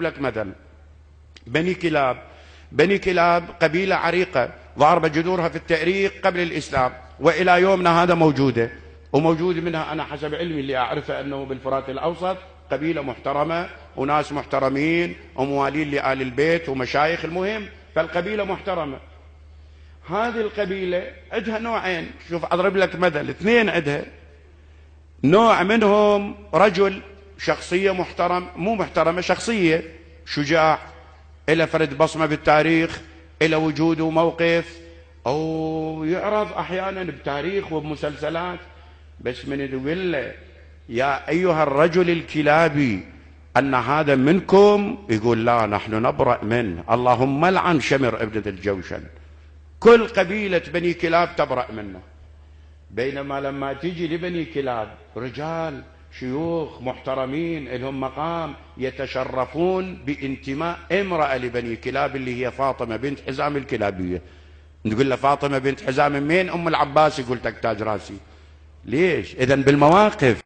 لك مثل بني كلاب. بني كلاب قبيلة عريقة ضاربة جذورها في التاريخ قبل الإسلام، وإلى يومنا هذا موجودة، وموجود منها أنا حسب علمي اللي أعرفه أنه بالفرات الأوسط قبيلة محترمة وناس محترمين وموالين لآل البيت ومشايخ، المهم فالقبيلة محترمة. هذه القبيلة عندها نوعين، شوف أضرب لك مثل اثنين عندها. نوع منهم رجل شخصية مو محترمة، شخصية شجاع، إلى فرد بصمة بالتاريخ، إلى وجود وموقف، أو يعرض أحيانا بتاريخ وبمسلسلات، بس من يقول له يا أيها الرجل الكلابي أن هذا منكم، يقول لا نحن نبرأ منه، اللهم لعن شمر ابن الجوشن، كل قبيلة بني كلاب تبرأ منه. بينما لما تيجي لبني كلاب رجال شيوخ محترمين لهم مقام يتشرفون بانتماء امرأة لبني كلاب اللي هي فاطمة بنت حزام الكلابية. نقول له فاطمة بنت حزام من؟ أم العباس. يقول تاج راسي. ليش؟ إذن بالمواقف